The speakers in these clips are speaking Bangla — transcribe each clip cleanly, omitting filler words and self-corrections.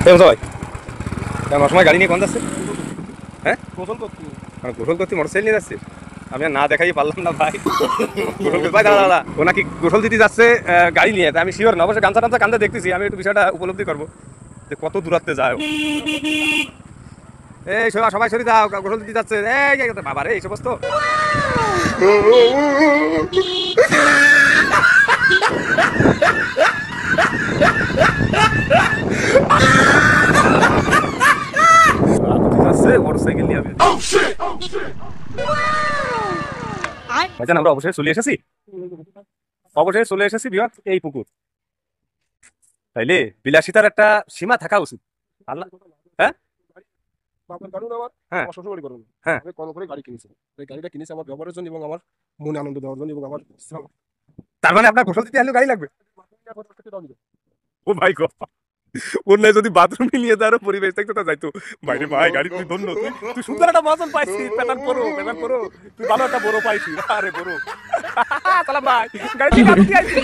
ভাই আমার সময় গাড়ি নিয়ে কোন যাচ্ছে? হ্যাঁ গোসল করতে মোটরসাইকেল নিয়ে যাচ্ছে। আমি আর না দেখাই পারলাম না ভাই। গোসল ভাই দাদা দাদা ও নাকি গোসল দিতে যাচ্ছে গাড়ি নিয়ে। আমি শিওর না, অবশ্যই গামছা টামছা কান্দে দেখতেছি। আমি একটু বিষয়টা উপলব্ধি করবো যে কত দূরাত্মে যায়। এই সবাই সরি যাও, গোসল দিতে যাচ্ছে। এই বাবা রে এই সমস্ত মোটরসাইকেল নিয়ে আমি ভাইজান আমরা অবশ্যই চলে এসেছি। বিহার এই পুকুর। তাইলে বিলাসিতার একটা সীমা থাকা উচিত। আল্লাহ হ্যাঁ হ্যাঁ হ্যাঁ মনে আনন্দ দেওয়ার জন্য এবং আমার তার মানে আপনার গোসল দিতে হলে গাড়ি লাগবে। ও ভাই গো, অন্যায় যদি বাথরুমে নিয়ে যাওয়ার পরিবেশ থাকতো তা যাইতো। বাইরে ভাই গাড়ি তুই ধন্য, তুই সুন্দর একটা মজন পাইছি। প্যাটার্ন করো তুই ভালো একটা বড় পাইছি। আরে বড় সালাম ভাই, গাড়ি থেকে আইছি।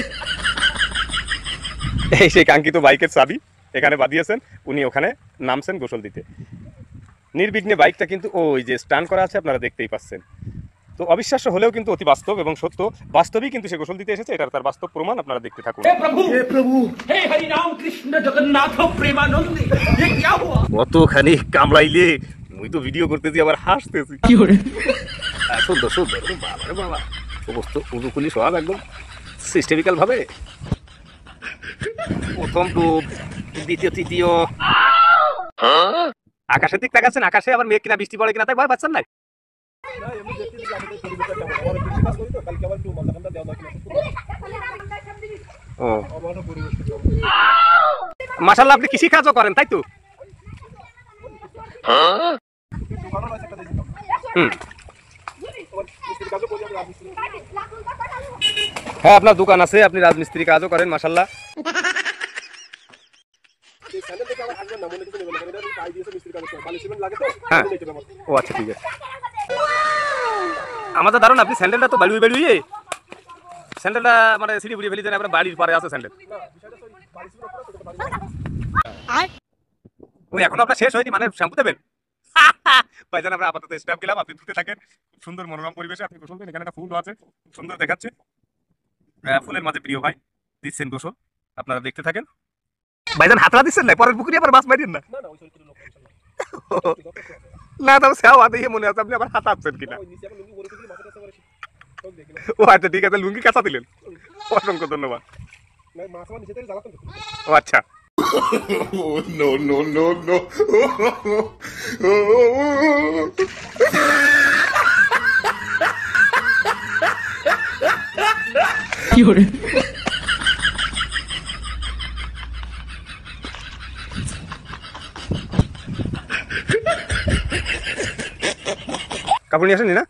এই সেই কাঙ্ক্ষিত বাইকের চাবি এখানে বাঁধিয়েছেন, উনি ওখানে নামছেন গোসল দিতে নির্বিঘ্নে। বাইকটা কিন্তু ওই যে স্টান্ট করা আছে, আপনারা দেখতেই পাচ্ছেন। তো অবিশ্বাস্য হলেও কিন্তু অতি বাস্তব এবং সত্য। বাস্তবিক কিন্তু সে গোসল দিতে এসেছে, এটার তার বাস্তব প্রমাণ আপনারা দেখতে থাকুন। কতখানি কামড়াইলে, মুই তো ভিডিও করতেছি আবার হাসতেছি। সুন্দর সুন্দর বাবা বাবা, সমস্ত উজুকুলি সব একদম সিস্টেমিক্যাল ভাবে। প্রথম ডুব, দ্বিতীয় তৃতীয়। আকাশের দিক তাকাচ্ছেন, আকাশে আবার মেঘ কিনা বৃষ্টি পড়ে কিনা তাই ভয় পাচ্ছেন না? মাশাআল্লাহ, আপনি কৃষি কাজও করেন তাই তো? হ্যাঁ আপনার দোকান আছে, আপনি রাজমিস্ত্রি কাজও করেন মাশাআল্লাহ। হ্যাঁ ও আচ্ছা ঠিক আছে। আমাদের দারুন, আপনি স্যান্ডেলটা তো বাড়িয়ে স্যান্ডেলটা মানে সিঁড়ি বুড়িয়ে ফেলি দেন, আপনার বাড়ির পরে আছে স্যান্ডেল। ওই এখন আপনার শেষ হয়নি মানে শ্যাম্পু দেবেন? ভাইজান আমরা আপাতত স্ট্যাম্প গেলাম, আপনি ধুতে থাকেন। খুব সুন্দর মনোরম পরিবেশে আপনি গোসল দেন। এখানে একটা ফুল আছে, খুব সুন্দর দেখাচ্ছে। ফুলের মাঝে প্রিয় ভাই দিচ্ছেন গোসল, আপনারা দেখতে থাকেন। ভাইজান হাতরা দিচ্ছেন না, পরের পুকুরে আবার মাছ মারিয়েন না। না তবে সেও দেখে মনে হচ্ছে আপনি আবার হাত আপছেন কিনা। ও আচ্ছা ঠিক আছে, লুঙ্গি কাঁচা দিলেন, অসংখ্য ধন্যবাদ। ও আচ্ছা। no no no no কি হরে কাপড় নিয়ে আসেনি না?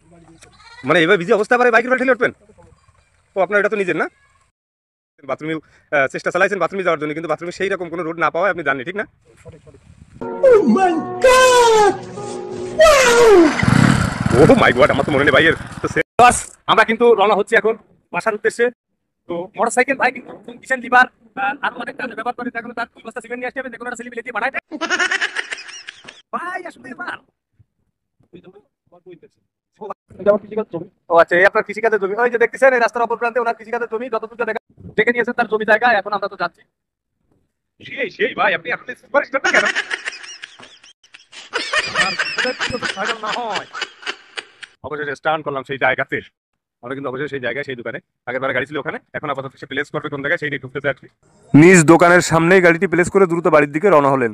মানে এবার বিজি অবস্থা পারে বাইকের ঠেলে উঠবেন? ও আপনার এটা তো নিজের না? বাথরুমে চেষ্টা চালাইছেন বাথরুমে যাওয়ার জন্য, কিন্তু বাথরুমে সেই রকম কোনো রোড না পাওয়া আপনি জানেন, ঠিক না? ও মাই গড, আমার তো মনে নেই ভাইয়ের। তো আমরা কিন্তু রওনা হচ্ছি এখন বাসার উদ্দেশ্যে। তো মোটরসাইকেল ভাই কিন্তু কিষেন লিভার আরো অনেক কাজে ব্যবহার করে, দেখো তার 2 বস্তা সিমেন্ট নিয়ে আসতে হবে, দেখো একটা সেলিব্রিটি বানাই ভাই আসলে এবার। ও আচ্ছা, এই আপনার কৃষিকাজের জমি। ওই যে দেখতেছেন এই রাস্তার অপর প্রান্তে ওনার কৃষিকাজের জমি, যতটুকু দেখা দেখে নিয়েছেন তার জমি জায়গা। এখন আমরা তো যাচ্ছি। সেই ভাই আপনি আসলে সুপারস্টার না কেন? না হয় অবশেষে স্টার্ট করলাম সেই জায়গাতে। আমরা কিন্তু অবশ্যই সেই জায়গায়, সেই দোকানে আগের বারে গাড়ি ছিল ওখানে, এখন আপাতত সে প্লেস করবে কোন জায়গায় সেই নিয়ে ঢুকতে চাচ্ছি। নিজ দোকানের সামনেই গাড়িটি প্লেস করে দ্রুত বাড়ির দিকে রওনা হলেন।